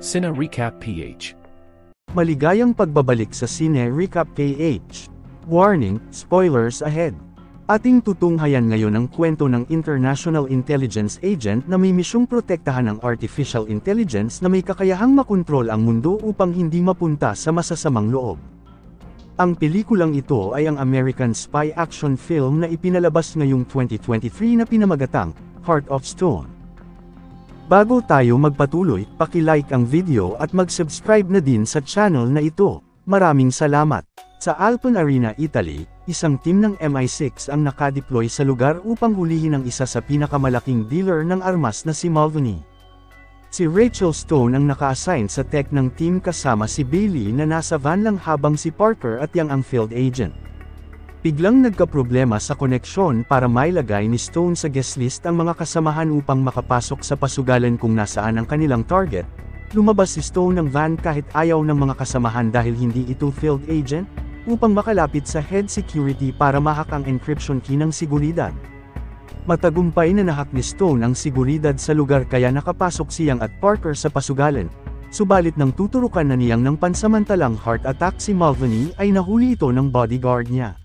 Cine Recap PH. Maligayang pagbabalik sa Cine Recap PH. Warning, spoilers ahead. Ating tutunghayan ngayon ang kwento ng International Intelligence Agent na may misyong protektahan ang artificial intelligence na may kakayahang makontrol ang mundo upang hindi mapunta sa masasamang loob. Ang pelikulang ito ay ang American spy action film na ipinalabas ngayong 2023 na pinamagatang Heart of Stone. Bago tayo magpatuloy, paki-like ang video at mag-subscribe na din sa channel na ito. Maraming salamat! Sa Alpine Arena, Italy, isang team ng MI6 ang nakadeploy sa lugar upang hulihin ang isa sa pinakamalaking dealer ng armas na si Mulvaney. Si Rachel Stone ang naka-assign sa tech ng team kasama si Bailey na nasa van lang habang si Parker at Young ang field agent. Biglang nagkaproblema sa koneksyon para mailagay ni Stone sa guest list ang mga kasamahan upang makapasok sa pasugalan kung nasaan ang kanilang target. Lumabas si Stone ng van kahit ayaw ng mga kasamahan dahil hindi ito field agent, upang makalapit sa head security para mahak ang encryption key ng seguridad. Matagumpay na nahak ni Stone ang seguridad sa lugar kaya nakapasok si Young at Parker sa pasugalan, subalit nang tuturukan na niyang ng pansamantalang heart attack si Mulvaney ay nahuli ito ng bodyguard niya.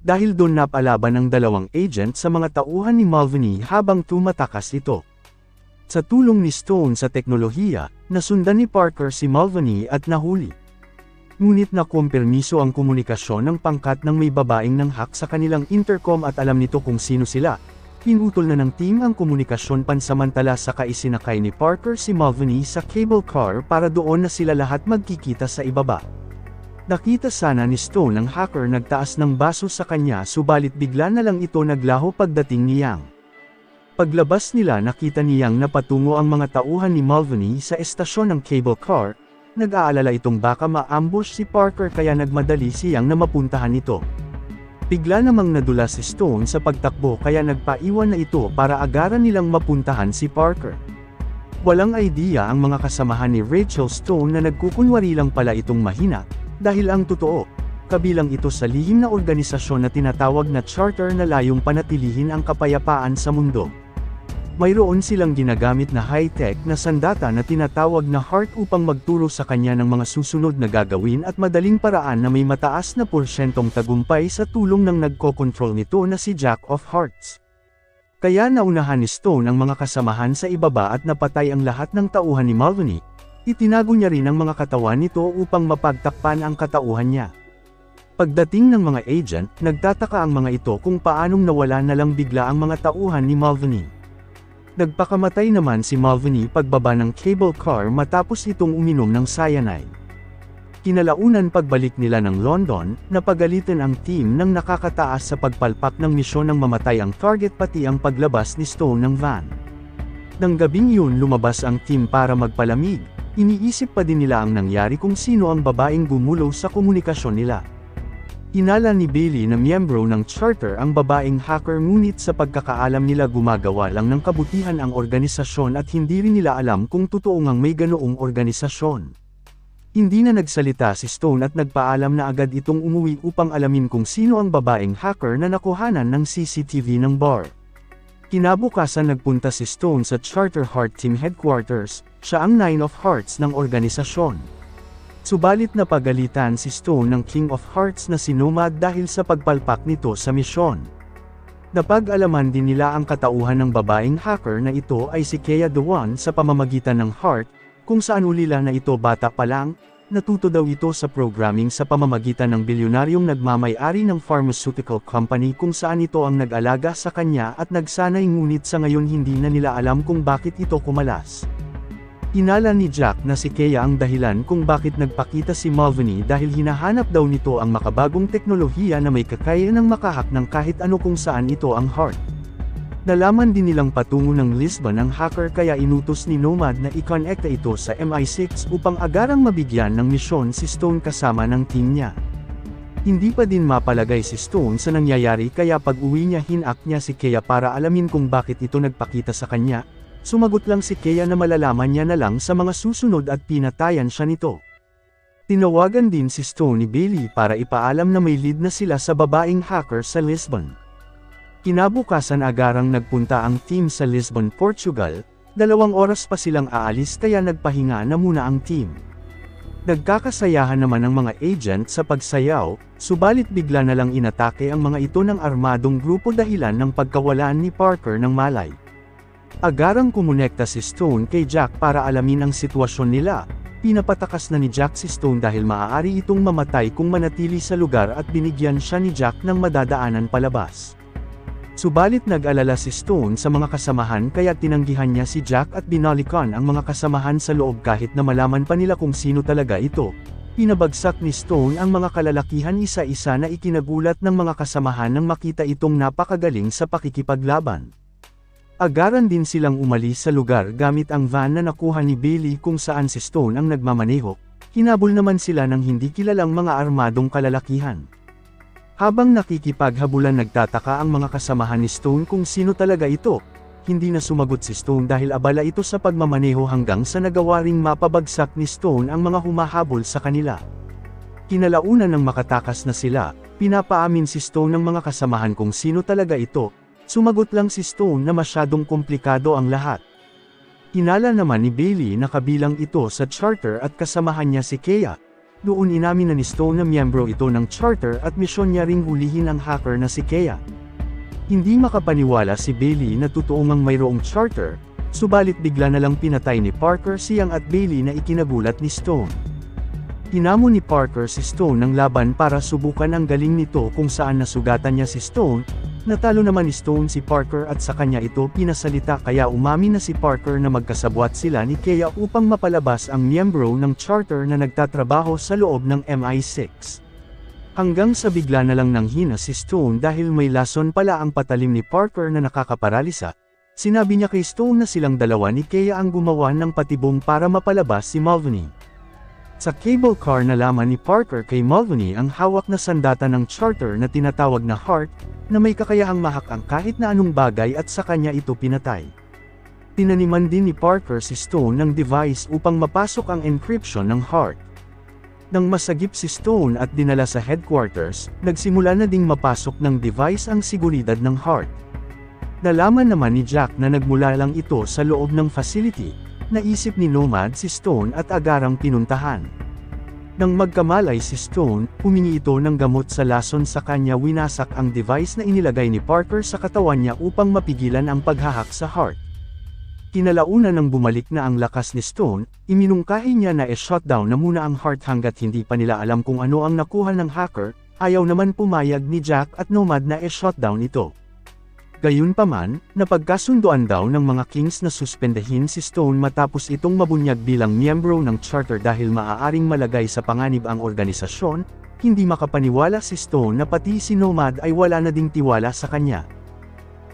Dahil doon napalaban ng dalawang agent sa mga tauhan ni Mulvaney habang tumatakas ito. Sa tulong ni Stone sa teknolohiya, nasundan ni Parker si Mulvaney at nahuli. Ngunit nakumpirmiso ang komunikasyon ng pangkat ng may babaeng nanghak sa kanilang intercom at alam nito kung sino sila. Pinutol na ng team ang komunikasyon pansamantala saka isinakay ni Parker si Mulvaney sa cable car para doon na sila lahat magkikita sa ibaba. Nakita sana ni Stone ang hacker nagtaas ng baso sa kanya subalit bigla na lang ito naglaho pagdating ni Young. Paglabas nila nakita ni Young na patungo ang mga tauhan ni Mulvaney sa estasyon ng cable car. Nag-aalala itong baka ma-ambush si Parker kaya nagmadali si Young na mapuntahan ito. Bigla namang nadula si Stone sa pagtakbo kaya nagpaiwan na ito para agaran nilang mapuntahan si Parker. Walang idea ang mga kasamahan ni Rachel Stone na nagkukunwari lang pala itong mahina, dahil ang totoo, kabilang ito sa lihim na organisasyon na tinatawag na charter na layong panatilihin ang kapayapaan sa mundo. Mayroon silang ginagamit na high-tech na sandata na tinatawag na heart upang magturo sa kanya ng mga susunod na gagawin at madaling paraan na may mataas na porsyentong tagumpay sa tulong ng nagko-control nito na si Jack of Hearts. Kaya naunahan ni Stone ang mga kasamahan sa ibaba at napatay ang lahat ng tauhan ni Mulvaney. Itinago niya rin ang mga katawan nito upang mapagtakpan ang katauhan niya. Pagdating ng mga agent, nagtataka ang mga ito kung paanong nawala na lang bigla ang mga tauhan ni Mulvaney. Nagpakamatay naman si Mulvaney pagbaba ng cable car matapos itong uminom ng cyanide. Kinalaunan pagbalik nila ng London, napagalitan ang team ng nakakataas sa pagpalpak ng misyon ng mamatay ang target pati ang paglabas ni Stone ng van. Nang gabing yun lumabas ang team para magpalamig. Iniisip pa din nila ang nangyari kung sino ang babaeng gumulo sa komunikasyon nila. Hinala ni Bailey na miyembro ng charter ang babaeng hacker ngunit sa pagkakaalam nila gumagawa lang ng kabutihan ang organisasyon at hindi rin nila alam kung totoo ngang may ganoong organisasyon. Hindi na nagsalita si Stone at nagpaalam na agad itong umuwi upang alamin kung sino ang babaeng hacker na nakuhanan ng CCTV ng bar. Kinabukasan nagpunta si Stone sa Charter Heart Team Headquarters, siya ang Nine of Hearts ng organisasyon. Subalit napagalitan si Stone ng King of Hearts na si Nomad dahil sa pagpalpak nito sa misyon. Napag-alaman din nila ang katauhan ng babaeng hacker na ito ay si Kea the One sa pamamagitan ng Heart, kung saan ulila na ito bata pa lang, natuto daw ito sa programming sa pamamagitan ng bilyonaryong nagmamay-ari ng pharmaceutical company kung saan ito ang nag-alaga sa kanya at nagsanay ngunit sa ngayon hindi na nila alam kung bakit ito kumalas. Inala ni Jack na si Kea ang dahilan kung bakit nagpakita si Mulvaney dahil hinahanap daw nito ang makabagong teknolohiya na may kakayanang makahak ng kahit ano kung saan ito ang heart. Nalaman din nilang patungo ng Lisbon ang hacker kaya inutos ni Nomad na i-connecta ito sa MI6 upang agarang mabigyan ng misyon si Stone kasama ng team niya. Hindi pa din mapalagay si Stone sa nangyayari kaya pag-uwi niya hinak niya si Kea para alamin kung bakit ito nagpakita sa kanya. Sumagot lang si Kea na malalaman niya na lang sa mga susunod at pinatayan siya nito. Tinawagan din si Stone ni Bailey para ipaalam na may lead na sila sa babaeng hacker sa Lisbon. Kinabukasan agarang nagpunta ang team sa Lisbon, Portugal, 2 oras pa silang aalis kaya nagpahinga na muna ang team. Nagkakasayahan naman ang mga agent sa pagsayaw, subalit bigla na lang inatake ang mga ito ng armadong grupo dahilan ng pagkawalan ni Parker ng malay. Agarang kumonekta si Stone kay Jack para alamin ang sitwasyon nila. Pinapatakas na ni Jack si Stone dahil maaari itong mamatay kung manatili sa lugar at binigyan siya ni Jack ng madadaanan palabas. Subalit nag-alala si Stone sa mga kasamahan kaya tinanggihan niya si Jack at binalikan ang mga kasamahan sa loob kahit na malaman pa nila kung sino talaga ito. Pinabagsak ni Stone ang mga kalalakihan isa-isa na ikinagulat ng mga kasamahan nang makita itong napakagaling sa pakikipaglaban. Agaran din silang umalis sa lugar gamit ang van na nakuha ni Bailey kung saan si Stone ang nagmamaneho. Hinabol naman sila ng hindi kilalang mga armadong kalalakihan. Habang nakikipaghabulan nagtataka ang mga kasamahan ni Stone kung sino talaga ito. Hindi na sumagot si Stone dahil abala ito sa pagmamaneho hanggang sa nagawa ring mapabagsak ni Stone ang mga humahabol sa kanila. Kinalaunan ng makatakas na sila, pinapaamin si Stone ng mga kasamahan kung sino talaga ito. Sumagot lang si Stone na masyadong komplikado ang lahat. Hinala naman ni Bailey na kabilang ito sa charter at kasamahan niya si Kea. Doon inamin na ni Stone na miyembro ito ng charter at misyon niya ring hulihin ang hacker na si Kea. Hindi makapaniwala si Bailey na totoong mayroong charter, subalit bigla na lang pinatay ni Parker si Young at Bailey na ikinagulat ni Stone. Hinamon ni Parker si Stone ng laban para subukan ang galing nito kung saan nasugatan niya si Stone. Natalo naman ni Stone si Parker at sa kanya ito pinasalita kaya umamin na si Parker na magkasabwat sila ni Kea upang mapalabas ang miyembro ng charter na nagtatrabaho sa loob ng MI6. Hanggang sa bigla na lang nanghina si Stone dahil may lason pala ang patalim ni Parker na nakakaparalisa. Sinabi niya kay Stone na silang dalawa ni Kea ang gumawa ng patibong para mapalabas si Mulvaney. Sa cable car nalaman ni Parker kay Mulvaney ang hawak na sandata ng charter na tinatawag na Heart, na may kakayahang mahak ang kahit na anong bagay at sa kanya ito pinatay. Tinaniman din ni Parker si Stone ng device upang mapasok ang encryption ng Heart. Nang masagip si Stone at dinala sa headquarters, nagsimula na ding mapasok ng device ang seguridad ng Heart. Nalaman naman ni Jack na nagmula lang ito sa loob ng facility. Naisip ni Nomad si Stone at agarang pinuntahan. Nang magkamalay si Stone, humingi ito ng gamot sa lason sa kanya winasak ang device na inilagay ni Parker sa katawan niya upang mapigilan ang paghahak sa Heart. Kinalaunan nang bumalik na ang lakas ni Stone, iminungkahi niya na shutdown na muna ang Heart hanggat hindi pa nila alam kung ano ang nakuha ng hacker, ayaw naman pumayag ni Jack at Nomad na shutdown ito. Gayunpaman, napagkasunduan daw ng mga Kings na suspendahin si Stone matapos itong mabunyag bilang miyembro ng charter dahil maaaring malagay sa panganib ang organisasyon. Hindi makapaniwala si Stone na pati si Nomad ay wala na ding tiwala sa kanya.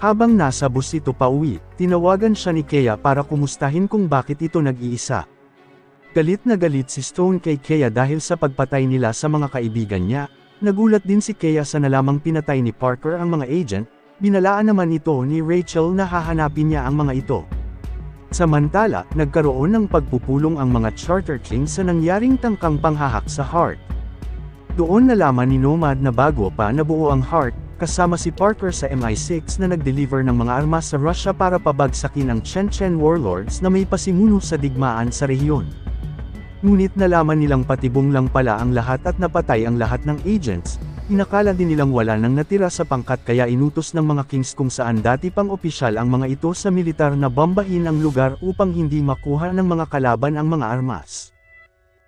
Habang nasa bus ito pauwi, tinawagan siya ni Kea para kumustahin kung bakit ito nag-iisa. Galit na galit si Stone kay Kea dahil sa pagpatay nila sa mga kaibigan niya. Nagulat din si Kea sa nalamang pinatay ni Parker ang mga agent. Binalaan naman ito ni Rachel na hahanapin niya ang mga ito. Samantala, nagkaroon ng pagpupulong ang mga charter kings sa nangyaring tangkang panghahak sa Heart. Doon nalaman ni Nomad na bago pa nabuo ang Heart, kasama si Parker sa MI6 na nag-deliver ng mga armas sa Russia para pabagsakin ang Chechen warlords na may pasimuno sa digmaan sa rehiyon. Ngunit nalaman nilang patibong lang pala ang lahat at napatay ang lahat ng agents. Inakala din nilang wala nang natira sa pangkat kaya inutos ng mga Kings kung saan dati pang opisyal ang mga ito sa militar na bombahin ang lugar upang hindi makuha ng mga kalaban ang mga armas.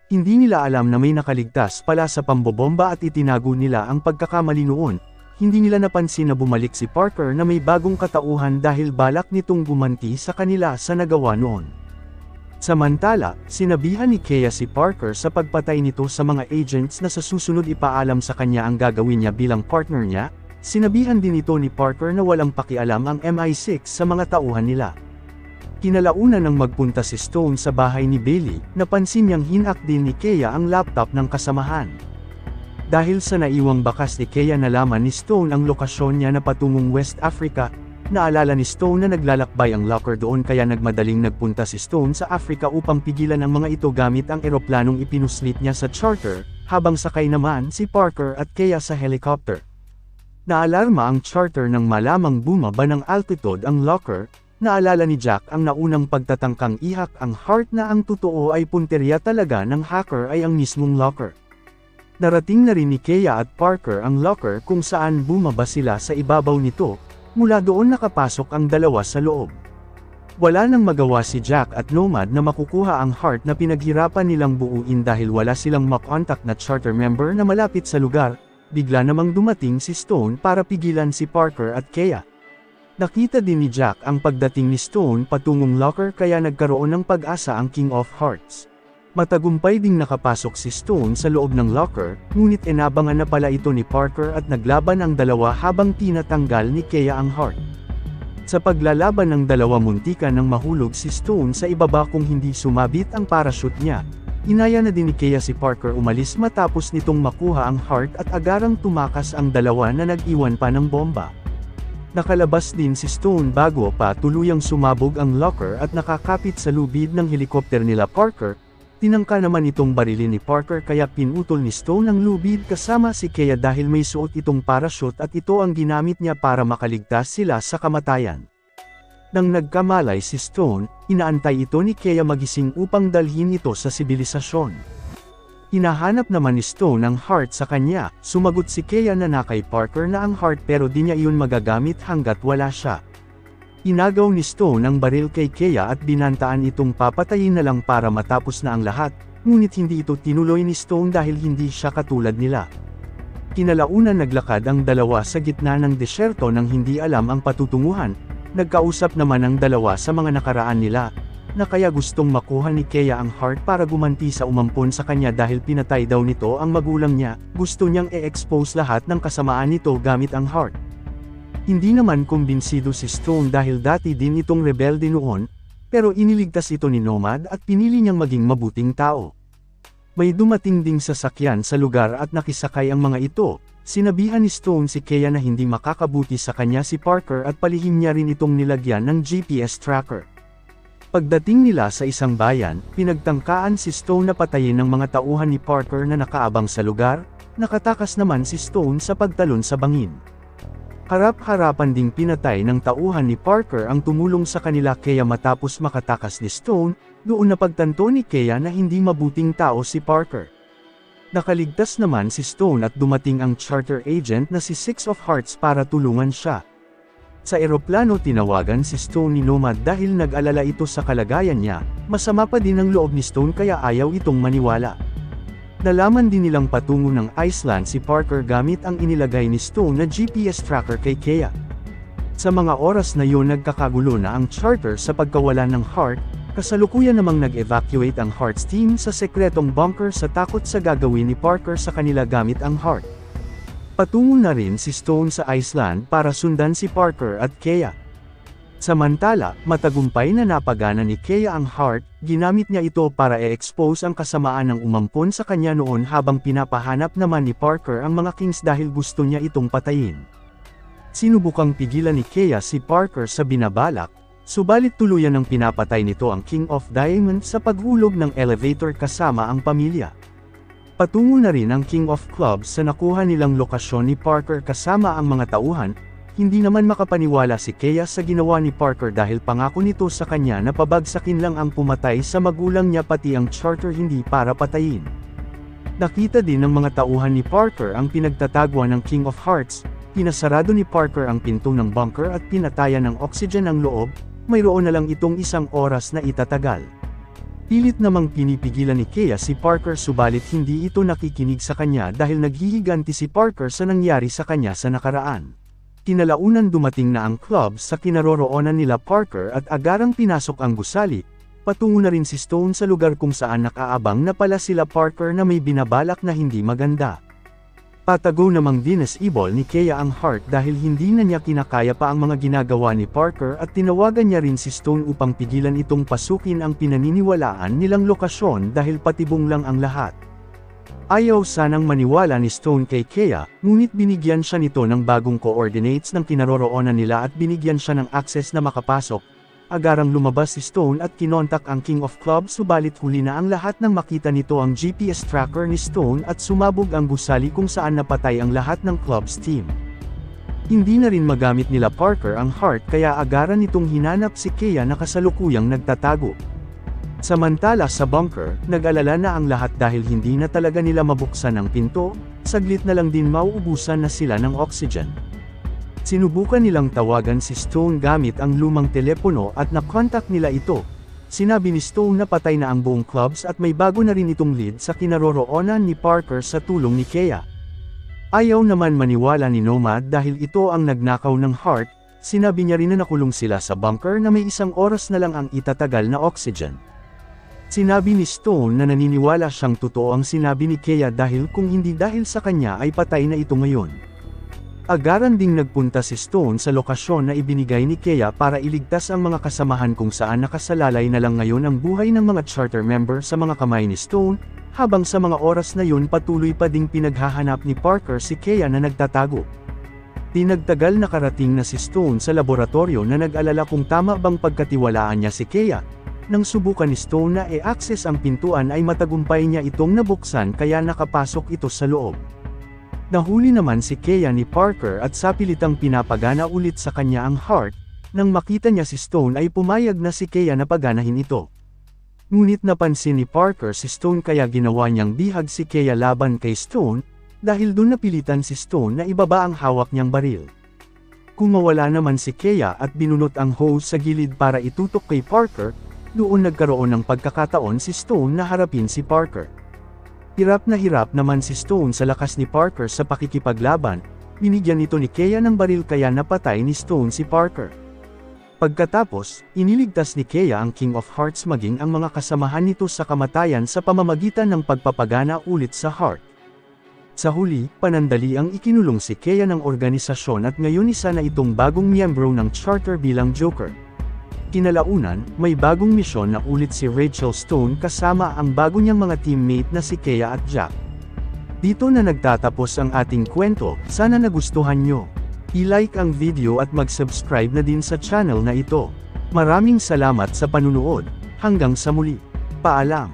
Hindi nila alam na may nakaligtas pala sa pambobomba at itinago nila ang pagkakamali noon. Hindi nila napansin na bumalik si Parker na may bagong katauhan dahil balak nitong gumanti sa kanila sa nagawa noon. Samantala, sinabihan ni Kea si Parker sa pagpatay nito sa mga agents na sa susunod ipaalam sa kanya ang gagawin niya bilang partner niya. Sinabihan din ito ni Parker na walang pakialam ang MI6 sa mga tauhan nila. Kinalaunan nang magpunta si Stone sa bahay ni Bailey, napansin niyang hinak din ni Kea ang laptop ng kasamahan. Dahil sa naiwang bakas ni Kea nalaman ni Stone ang lokasyon niya na patungong West Africa. Naalala ni Stone na naglalakbay ang locker doon kaya nagmadaling nagpunta si Stone sa Africa upang pigilan ang mga ito gamit ang eroplanong ipinuslit niya sa charter, habang sakay naman si Parker at Kea sa helicopter. Naalarma ang charter nang malamang bumaba ng altitude ang locker. naalala ni Jack ang naunang pagtatangkang ihak ang heart na ang totoo ay punteriya talaga ng hacker ay ang mismong locker. Narating na rin ni Kea at Parker ang locker kung saan bumaba sila sa ibabaw nito, mula doon nakapasok ang dalawa sa loob. Wala nang magawa si Jack at Nomad na makukuha ang heart na pinaghirapan nilang buuin dahil wala silang makontak na charter member na malapit sa lugar, bigla namang dumating si Stone para pigilan si Parker at Kea. Nakita din ni Jack ang pagdating ni Stone patungong locker kaya nagkaroon ng pag-asa ang King of Hearts. Matagumpay ding nakapasok si Stone sa loob ng locker, ngunit inabangan na pala ito ni Parker at naglaban ang dalawa habang tinatanggal ni Kea ang heart. Sa paglalaban ng dalawa muntikan nang mahulog si Stone sa ibaba kung hindi sumabit ang parachute niya. Inaya na din ni Kea si Parker umalis matapos nitong makuha ang heart at agarang tumakas ang dalawa na nag-iwan pa ng bomba. Nakalabas din si Stone bago pa tuluyang sumabog ang locker at nakakapit sa lubid ng helikopter nila Parker. Tinangka naman itong barilin ni Parker kaya pinutol ni Stone ang lubid kasama si Kea dahil may suot itong parachute at ito ang ginamit niya para makaligtas sila sa kamatayan. Nang nagkamalay si Stone, inaantay ito ni Kea magising upang dalhin ito sa sibilisasyon. Hinahanap naman ni Stone ang heart sa kanya, sumagot si Kea na kay Parker na ang heart pero di niya iyon magagamit hanggat wala siya. Inagaw ni Stone ang baril kay Kea at binantaan itong papatayin na lang para matapos na ang lahat, ngunit hindi ito tinuloy ni Stone dahil hindi siya katulad nila. Kinalaunan naglakad ang dalawa sa gitna ng desyerto nang hindi alam ang patutunguhan, nagkausap naman ang dalawa sa mga nakaraan nila, na kaya gustong makuha ni Kea ang heart para gumanti sa umampon sa kanya dahil pinatay daw nito ang magulang niya, gusto niyang i-expose lahat ng kasamaan nito gamit ang heart. Hindi naman kumbinsido si Stone dahil dati din itong rebelde noon, pero iniligtas ito ni Nomad at pinili niyang maging mabuting tao. May dumating ding sasakyan sa lugar at nakisakay ang mga ito, sinabihan ni Stone si Kea na hindi makakabuti sa kanya si Parker at palihim niya rin itong nilagyan ng GPS tracker. Pagdating nila sa isang bayan, pinagtangkaan si Stone na patayin ng mga tauhan ni Parker na nakaabang sa lugar, nakatakas naman si Stone sa pagtalon sa bangin. Harap-harapan ding pinatay ng tauhan ni Parker ang tumulong sa kanila kaya matapos makatakas ni Stone, doon napagtanto ni Kea na hindi mabuting tao si Parker. Nakaligtas naman si Stone at dumating ang charter agent na si Six of Hearts para tulungan siya. Sa eroplano tinawagan si Stone ni Nomad dahil nag-alala ito sa kalagayan niya, masama pa din ang loob ni Stone kaya ayaw itong maniwala. Nalaman din nilang patungo ng Iceland si Parker gamit ang inilagay ni Stone na GPS tracker kay Kea. Sa mga oras na yun nagkakagulo na ang charter sa pagkawala ng heart, kasalukuyan namang nag-evacuate ang Hearts team sa sekretong bunker sa takot sa gagawin ni Parker sa kanila gamit ang heart. Patungo na rin si Stone sa Iceland para sundan si Parker at Kea. Samantala, matagumpay na napagana ni Kea ang heart, ginamit niya ito para i-expose ang kasamaan ng umampon sa kanya noon habang pinapahanap naman ni Parker ang mga Kings dahil gusto niya itong patayin. Sinubukang pigilan ni Kea si Parker sa binabalak, subalit tuluyan ng pinapatay nito ang King of Diamonds sa paghulog ng elevator kasama ang pamilya. Patungo na rin ang King of Clubs sa nakuha nilang lokasyon ni Parker kasama ang mga tauhan, hindi naman makapaniwala si Kea sa ginawa ni Parker dahil pangako nito sa kanya na pabagsakin lang ang pumatay sa magulang niya pati ang charter hindi para patayin. Nakita din ng mga tauhan ni Parker ang pinagtatagwa ng King of Hearts, pinasarado ni Parker ang pinto ng bunker at pinatayan ng oxygen ang loob, mayroon na lang itong 1 oras na itatagal. Pilit namang pinipigilan ni Kea si Parker subalit hindi ito nakikinig sa kanya dahil naghihiganti si Parker sa nangyari sa kanya sa nakaraan. Kinalaunan dumating na ang club sa kinaroroonan nila Parker at agarang pinasok ang gusali, patungo na rin si Stone sa lugar kung saan nakaabang na pala sila Parker na may binabalak na hindi maganda. Patago namang dinesable ni Kea ang heart dahil hindi na niya kinakaya pa ang mga ginagawa ni Parker at tinawagan niya rin si Stone upang pigilan itong pasukin ang pinaniniwalaan nilang lokasyon dahil patibong lang ang lahat. Ayaw sanang maniwala ni Stone kay Kea, ngunit binigyan siya nito ng bagong coordinates ng kinaroroonan nila at binigyan siya ng access na makapasok. Agarang lumabas si Stone at kinontak ang King of Clubs subalit huli na ang lahat nang makita nito ang GPS tracker ni Stone at sumabog ang gusali kung saan napatay ang lahat ng Clubs team. Hindi na rin magamit nila Parker ang heart kaya agaran nitong hinanap si Kea na kasalukuyang nagtatago. Samantala sa bunker, nag-alala na ang lahat dahil hindi na talaga nila mabuksan ang pinto, saglit na lang din mauubusan na sila ng oxygen. Sinubukan nilang tawagan si Stone gamit ang lumang telepono at nakontak nila ito. Sinabi ni Stone na patay na ang buong clubs at may bago na rin itong lead sa kinaroroonan ni Parker sa tulong ni Kea. Ayaw naman maniwala ni Nomad dahil ito ang nagnakaw ng heart, sinabi niya rin na nakulong sila sa bunker na may 1 oras na lang ang itatagal na oxygen. Sinabi ni Stone na naniniwala siyang totoo ang sinabi ni Kea dahil kung hindi dahil sa kanya ay patay na ito ngayon. Agaran ding nagpunta si Stone sa lokasyon na ibinigay ni Kea para iligtas ang mga kasamahan kung saan nakasalalay na lang ngayon ang buhay ng mga charter member sa mga kamay ni Stone, habang sa mga oras na yun patuloy pa ding pinaghahanap ni Parker si Kea na nagtatago. Tinagtagal nakarating na si Stone sa laboratorio na nag-alala kung tama bang pagkatiwalaan niya si Kea. Nang subukan ni Stone na i-access ang pintuan ay matagumpay niya itong nabuksan kaya nakapasok ito sa loob. Nahuli naman si Kea ni Parker at sapilitang pinapagana ulit sa kanya ang heart, nang makita niya si Stone ay pumayag na si Kea na paganahin ito. Ngunit napansin ni Parker si Stone kaya ginawa niyang bihag si Kea laban kay Stone, dahil dun napilitan si Stone na ibaba ang hawak niyang baril. Kung mawala naman si Kea at binunot ang hose sa gilid para itutok kay Parker, doon nagkaroon ng pagkakataon si Stone na harapin si Parker. Hirap naman si Stone sa lakas ni Parker sa pakikipaglaban, binigyan nito ni Kea ng baril kaya napatay ni Stone si Parker. Pagkatapos, iniligtas ni Kea ang King of Hearts maging ang mga kasamahan nito sa kamatayan sa pamamagitan ng pagpapagana ulit sa heart. Sa huli, panandaliang ikinulong si Kea ng organisasyon at ngayon isa na itong bagong miyembro ng charter bilang Joker. Kinalaunan, may bagong misyon na ulit si Rachel Stone kasama ang bago niyang mga teammate na si Kea at Jack. Dito na nagtatapos ang ating kwento, sana nagustuhan nyo. I-like ang video at mag-subscribe na din sa channel na ito. Maraming salamat sa panunood, hanggang sa muli. Paalam.